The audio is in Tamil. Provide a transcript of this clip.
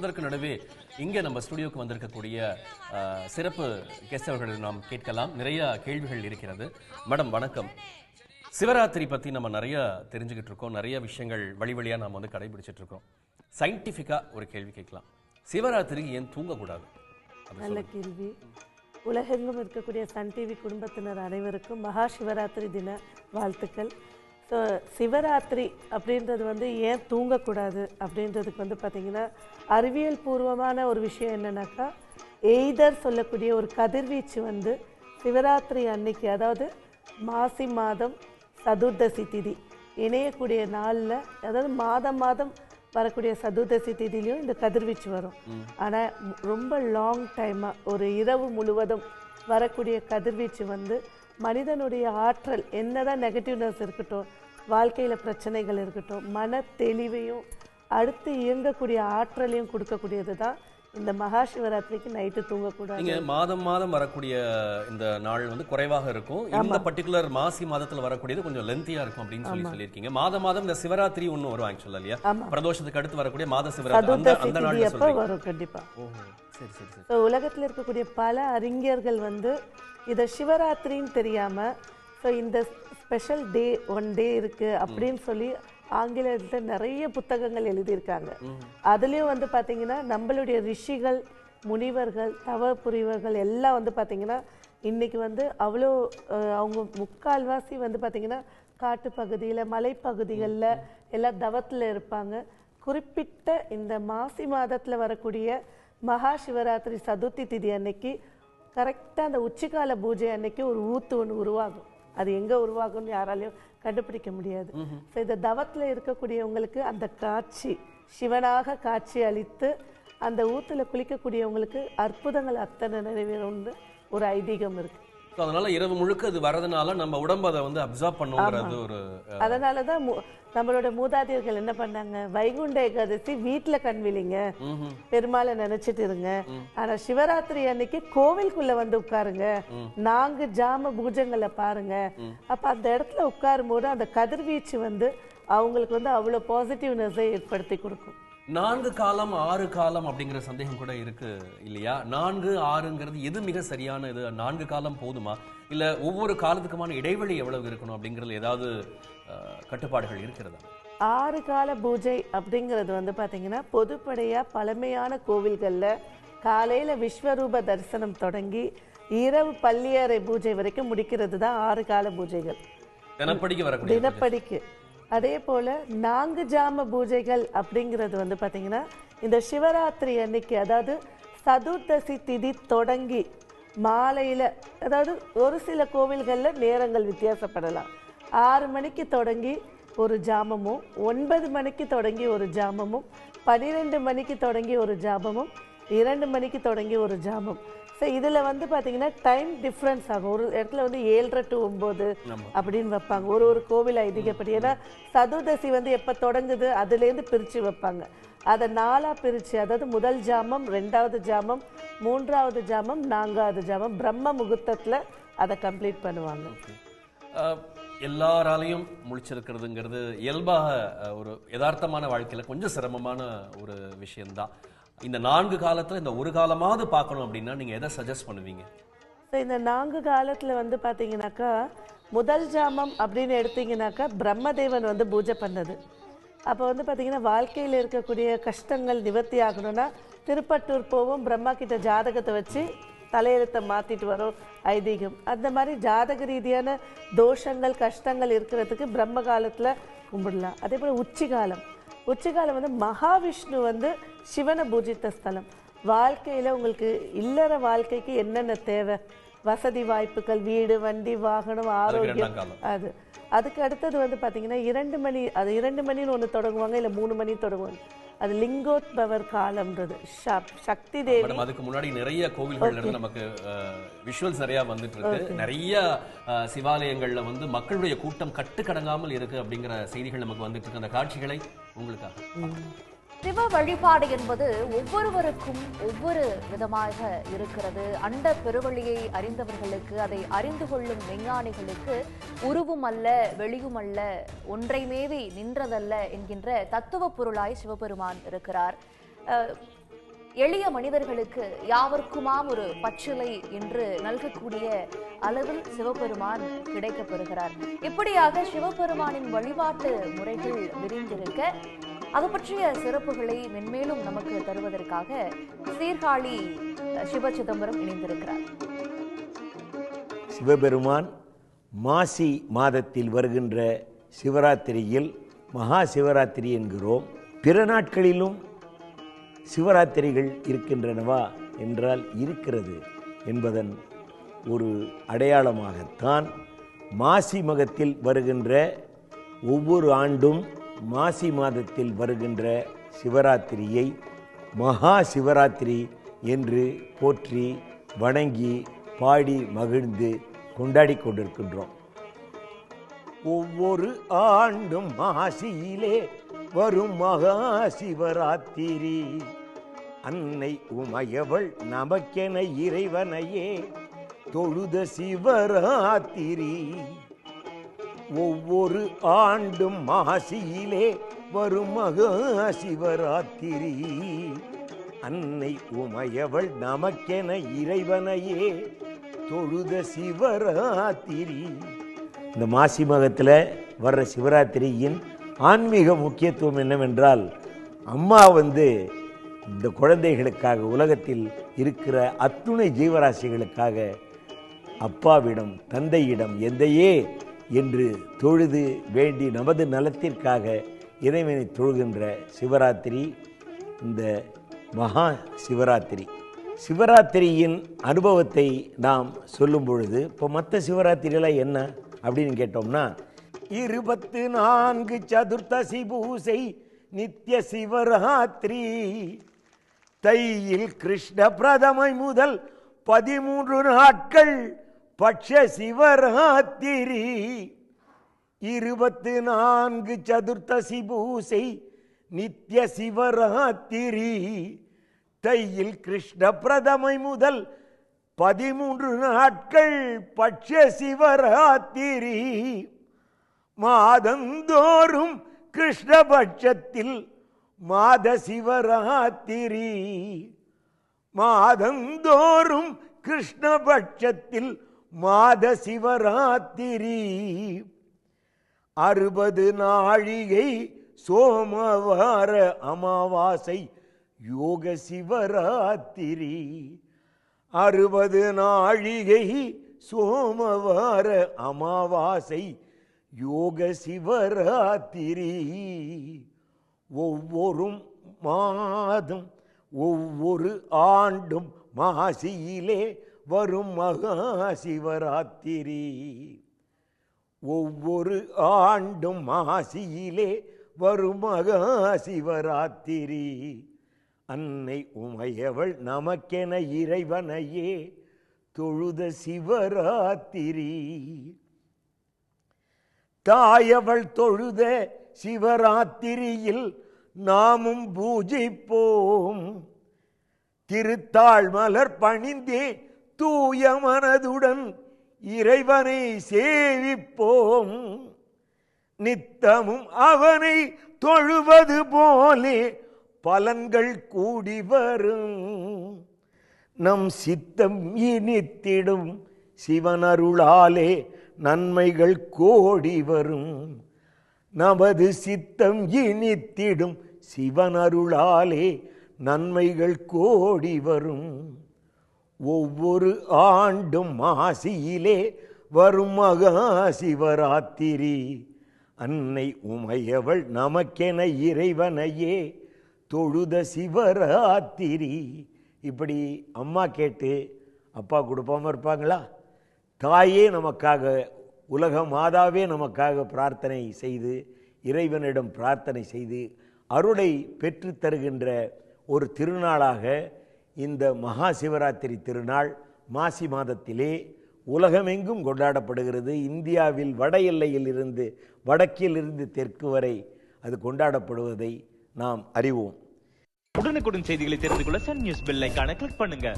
அதற்கு நடுவே இங்கே நம்ம ஸ்டுடியோக்கு வந்திருக்கக்கூடிய சிறப்பு கெஸ்ட் அவர்களை நாம் கேட்கலாம். நிறைய கேள்விகள் இருக்கிறது. மேடம் வணக்கம். சிவராத்திரி பற்றி நம்ம நிறைய தெரிஞ்சுக்கிட்டு இருக்கோம். நிறைய விஷயங்கள் வழியாக நாம் வந்து கடைபிடிச்சிட்டு இருக்கோம். சயின்டிஃபிக்காக ஒரு கேள்வி கேட்கலாம். சிவராத்திரிக்கு ஏன் தூங்கக்கூடாது? நல்ல கேள்வி. உலகெங்கும் இருக்கக்கூடிய சன் டிவி குடும்பத்தினர் அனைவருக்கும் மகா சிவராத்திரி தின வாழ்த்துக்கள். ஸோ சிவராத்திரி அப்படின்றது வந்து ஏன் தூங்கக்கூடாது அப்படின்றதுக்கு வந்து பார்த்திங்கன்னா அறிவியல் பூர்வமான ஒரு விஷயம் என்னன்னாக்கா எய்தர் சொல்லக்கூடிய ஒரு கதிர்வீச்சு வந்து சிவராத்திரி அன்னைக்கு, அதாவது மாசி மாதம் சதுர்தசி திதி இணையக்கூடிய நாளில், அதாவது மாதம் வரக்கூடிய சதுர்தசி திதிலையும் இந்த கதிர்வீச்சு வரும். ஆனால் ரொம்ப லாங் டைமாக ஒரு இரவு முழுவதும் வரக்கூடிய கதிர்வீச்சு வந்து மனிதனுடைய ஆற்றல், என்னதான் நெகட்டிவ்னஸ் இருக்கட்டும், வாழ்க்கையில் பிரச்சனைகள் இருக்கட்டும், மன தெளிவையும் அடுத்து இயங்கக்கூடிய ஆற்றலையும் கொடுக்கக்கூடியது தான் இந்த மகா சிவராத்திரிக்கு நைட்டு தூங்கக்கூடாது. நீங்க மாதம் வரக்கூடிய இந்த நாள் வந்து குறைவாக இருக்கும். இந்த பர்டிகுலர் மாசி மாதத்துல வரக்கூடியது கொஞ்சம் லென்த்தியா இருக்கும் அப்படின்னு சொல்லியிருக்கீங்க. மாதம் இந்த சிவராத்திரி ஒண்ணு வரும் ஆக்சுவலா இல்லையா? பிரதோஷத்துக்கு அடுத்து வரக்கூடிய மாத சிவராத்திரி அந்த நாள் எப்ப வரும்? கண்டிப்பா. சரி சரி சரி. உலகத்துல இருக்கக்கூடிய பல அறிஞர்கள் வந்து இத சிவராத்திரின்னு தெரியாம இந்த ஸ்பெஷல் டே ஒன் டே இருக்கு அப்படின்னு சொல்லி ஆங்கிலத்தில் நிறைய புத்தகங்கள் எழுதியிருக்காங்க. அதுலேயும் வந்து பார்த்தீங்கன்னா நம்மளுடைய ரிஷிகள், முனிவர்கள், தவ புரிவர்கள் எல்லாம் வந்து பார்த்தீங்கன்னா இன்னைக்கு வந்து அவ்வளோ அவங்க முக்கால்வாசி வந்து பார்த்தீங்கன்னா காட்டுப்பகுதியில், மலைப்பகுதிகளில் எல்லாம் தவத்தில் இருப்பாங்க. குறிப்பிட்ட இந்த மாசி மாதத்தில் வரக்கூடிய மகா சிவராத்திரி சதுர்த்தி திதி அன்னைக்கு கரெக்டாக அந்த உச்சிக்கால பூஜை அன்னைக்கு ஒரு ஊத்து ஒன்று உருவாகும். அது எங்கே உருவாகும்னு யாராலையும் கண்டுபிடிக்க முடியாது. ஸோ இந்த தவத்தில் இருக்கக்கூடியவங்களுக்கு அந்த காட்சி, சிவனாக காட்சி அளித்து அந்த ஊத்துல குளிக்கக்கூடியவங்களுக்கு அற்புதங்கள் அத்தனை நிறைவேறும்னு ஒரு ஐதீகம் இருக்கு. அதனால இரவு முழுக்க அது வரதுனால நம்ம உடம்பு அதை வந்து அப்சார்ப் பண்ணுங்கிறது ஒரு. அதனாலதான் நம்மளோட மூதாதையர்கள் என்ன பண்ணாங்க, வைகுண்ட ஏகாதசி வீட்டுல கண்விழிங்க, பெருமாளை நினைச்சிட்டு இருங்க, ஆனா சிவராத்திரி அன்னைக்கு கோவிலுக்குள்ள வந்து உட்காருங்க, 4 ஜாம பூஜைங்களை பாருங்க. அப்ப அந்த இடத்துல உட்காரும் போது அந்த கதிர்வீச்சு வந்து அவங்களுக்கு வந்து அவ்வளவு பாசிட்டிவ்னஸை ஏற்படுத்தி கொடுக்கும். 4 காலம் 6 காலம் அப்படிங்கிற சந்தேகம் கூட இருக்கு இல்லையா? 4 6ங்கிறது எது மிக சரியான இது? 4 காலம் போதுமா, இல்ல ஒவ்வொரு காலத்துக்குமான இடைவெளி எவ்வளவு இருக்கணும் அப்படிங்கிறது ஏதாவது கட்டுப்பாடுகள் இருக்கிறதா? 6 கால பூஜை அப்படிங்கிறது வந்து பாத்தீங்கன்னா பொதுப்படையா பழமையான கோவில்கள்ல காலையில விஸ்வரூப தரிசனம் தொடங்கி இரவு பள்ளியறை பூஜை வரைக்கும் முடிக்கிறது தான் 6 கால பூஜைகள். தினப்படிக்கு. அதே போல 4 ஜாம பூஜைகள் அப்படிங்கிறது வந்து பார்த்தீங்கன்னா இந்த சிவராத்திரி அன்னைக்கு, அதாவது சதுர்தசி திதி தொடங்கி மாலையில், அதாவது ஒரு சில கோவில்களில் நேரங்கள் வித்தியாசப்படலாம். 6 மணிக்கு தொடங்கி ஒரு ஜாமமும், 9 மணிக்கு தொடங்கி ஒரு ஜாமமும், 12 மணிக்கு தொடங்கி ஒரு ஜாமமும், 2 மணிக்கு தொடங்கி ஒரு ஜாமம். ஸோ இதில் வந்து பார்த்தீங்கன்னா டைம் டிஃப்ரென்ஸ் ஆகும். ஒரு இடத்துல வந்து 7:30 to 9 அப்படின்னு வைப்பாங்க, ஒரு கோவில் ஐதீகப்படி. ஏன்னா சதுர்தசி வந்து எப்போ தொடங்குது அதுலேருந்து பிரித்து வைப்பாங்க. அதை 4ஆக பிரித்து, அதாவது முதல் ஜாமம், 2வது ஜாமம், 3வது ஜாமம், 4வது ஜாமம், பிரம்ம முகூர்த்தத்தில் அதை கம்ப்ளீட் பண்ணுவாங்க. எல்லாராலையும் முழிச்சிருக்கிறதுங்கிறது இயல்பாக ஒரு யதார்த்தமான வாழ்க்கையில் கொஞ்சம் சிரமமான ஒரு விஷயம்தான். இந்த 4 காலத்துல இந்த ஒரு காலமாவது பார்க்கணும் அப்படின்னா நீங்க எதை சஜஸ்ட் பண்ணுவீங்க? இந்த 4 காலத்துல வந்து பாத்தீங்கன்னாக்கா முதல் ஜாமம் அப்படின்னு எடுத்தீங்கன்னாக்கா பிரம்மதேவன் வந்து பூஜை பண்ணது. அப்போ வந்து பார்த்தீங்கன்னா வாழ்க்கையில் இருக்கக்கூடிய கஷ்டங்கள் நிவர்த்தி ஆகணும்னா திருப்பட்டூர் போவோம், பிரம்மா கிட்ட ஜாதகத்தை வச்சு தலையெழுத்தை மாற்றிட்டு வரும் ஐதீகம். அந்த மாதிரி ஜாதக ரீதியான தோஷங்கள் கஷ்டங்கள் இருக்கிறதுக்கு பிரம்ம காலத்தில் கும்பிடலாம். அதே போல் உச்சிகாலம் வந்து மகாவிஷ்ணு வந்து சிவனை பூஜித்த ஸ்தலம். வாழ்க்கையில் உங்களுக்கு இல்லற வாழ்க்கைக்கு என்னென்ன தேவை, வசதி வாய்ப்புகள், வீடு, வண்டி, வாகனம், ஆரோக்கியம், அதுக்கு அடுத்தது வந்து பார்த்தீங்கன்னா 2 மணி, அது 2 மணின்னு ஒன்று தொடங்குவாங்க, இல்லை 3 மணி தொடங்குவாங்க. அது லிங்கோத்பவர் காலம்ன்றது. சக்தி தேவி. அதுக்கு முன்னாடி நிறைய கோவில்கள் இருந்து நமக்கு விஷுவல்ஸ் நிறைய வந்துட்டு இருக்கு. நிறைய சிவாலயங்கள்ல வந்து மக்களுடைய கூட்டம் கட்டுக்கடங்காமல் இருக்கு அப்படிங்கிற செய்திகள் நமக்கு வந்துட்டு இருக்கு. அந்த காட்சிகளை உங்களுக்காக. சிவ வழிபாடு என்பது ஒவ்வொருவருக்கும் ஒவ்வொரு விதமாக இருக்கிறது. அண்ட பெருவழியை அறிந்தவர்களுக்கு, அதை அறிந்து கொள்ளும் விஞ்ஞானிகளுக்கு உருவும் அல்ல வெளியும் அல்ல, ஒன்றை மேவி நின்றதல்ல என்கின்ற தத்துவ பொருளாய் சிவபெருமான் இருக்கிறார். எளிய மனிதர்களுக்கு யாவர்க்குமாம் ஒரு பச்சிலை என்று நல்கக்கூடிய அளவில் சிவபெருமான் கிடைக்கப் பெறுகிறார். இப்படியாக சிவபெருமானின் வழிபாட்டு முறைகள் விரிந்திருக்க அது பற்றிய சிறப்புகளை மென்மேலும் நமக்கு தருவதற்காக சீர்காழி சிவ சிதம்பரம் இணைந்திருக்கிறார். சிவபெருமான் மாசி மாதத்தில் வருகின்ற சிவராத்திரியில் மகா சிவராத்திரி என்கிறோம். பிற நாட்களிலும் சிவராத்திரிகள் இருக்கின்றனவா என்றால் இருக்கிறது என்பதன் ஒரு அடையாளமாகத்தான் மாசி மகத்தில் வருகின்ற ஒவ்வொரு ஆண்டும் மாசி மாதத்தில் வருகின்ற சிவராத்திரியை மகா சிவராத்திரி என்று போற்றி வணங்கி பாடி மகிழ்ந்து கொண்டாடி கொண்டிருக்கின்றோம். ஒவ்வொரு ஆண்டும் மாசியிலே வரும் மகா சிவராத்திரி அன்னை உமையவள் நமக்கென இறைவனையே தொழுத சிவராத்திரி. ஒவ்வொரு ஆண்டும் மாசியிலே வரும் மகா சிவராத்திரி அன்னை உமையவள் நமக்கென இறைவனையே தொழுத சிவராத்திரி. இந்த மாசி மகத்தில் வர்ற சிவராத்திரியின் ஆன்மீக முக்கியத்துவம் என்னவென்றால், அம்மா இந்த குழந்தைகளுக்காக, உலகத்தில் இருக்கிற அத்துணை ஜீவராசிகளுக்காக அப்பாவிடம் தந்தையிடம் எந்தையே என்று தொழுது வேண்டி நமது நலத்திற்காக இறைவனை தொழுகின்ற சிவராத்திரி இந்த மகா சிவராத்திரி. சிவராத்திரியின் அனுபவத்தை நாம் சொல்லும் பொழுது, இப்போ மற்ற சிவராத்திரியெல்லாம் என்ன அப்படின்னு கேட்டோம்னா, 24 சதுர்த்தசி பூசை நித்திய சிவராத்திரி, தையில் கிருஷ்ண பிரதமை முதல் 13 நாட்கள் பட்ச சிவராத்திரி. 24 சதுர்த்தசி பூசை நித்திய சிவராத்திரி, தையில் கிருஷ்ண பிரதமை முதல் 13 நாட்கள் பட்ச சிவராத்திரி. மாதந்தோறும் கிருஷ்ணபட்சத்தில் மாத சிவராத்திரி, மாதந்தோறும் கிருஷ்ணபட்சத்தில் மாத சிவராத்திரி. 60 நாழிகை சோமவார அமாவாசை யோக சிவராத்திரி. 60 நாழிகை சோமவார அமாவாசை யோக சிவராத்திரி. ஒவ்வொரு மாதம் ஒவ்வொரு ஆண்டும் மாசியிலே வரும் மகா சிவராத்திரி. ஒவ்வொரு ஆண்டும் மாசியிலே வரும் மகா சிவராத்திரி அன்னை உமையவள் நமக்கென இறைவனையே தொழுத சிவராத்திரி. தாயவள் தொழுத சிவராத்திரியில் நாமும் பூஜிப்போம். திருத்தாள் மலர் பணிந்தே தூய மனதுடன் இறைவனை சேவிப்போம். நித்தமும் அவனை தொழுவது போலே பலன்கள் கூடி வரும். நம் சித்தம் இனித்திடும் சிவனருளாலே நன்மைகள் கோடி வரும். நமது சித்தம் இனித்திடும் சிவனருளாலே நன்மைகள் கோடி வரும். ஒவ்வொரு ஆண்டும் மாசியிலே வரும் மகா சிவராத்திரி அன்னை உமையவள் நமக்கென இறைவனையே தொழுத சிவராத்திரி. இப்படி அம்மா கேட்டு அப்பா கொடுப்பாம இருப்பாங்களா? தாயே நமக்காக, உலக மாதாவே நமக்காக பிரார்த்தனை செய்து, இறைவனிடம் பிரார்த்தனை செய்து அருளை பெற்று தருகின்ற ஒரு திருநாளாக இந்த மகா சிவராத்திரி திருநாள் மாசி மாதத்திலே உலகமெங்கும் கொண்டாடப்படுகிறது. இந்தியாவில் வட எல்லையில் இருந்து வடக்கிலிருந்து தெற்கு வரை அது கொண்டாடப்படுவதை நாம் அறிவோம். உடனுக்குடன் செய்திகளை தெரிந்து கொள்ள சன் நியூஸ் பெல் ஐகானை கிளிக் பண்ணுங்க.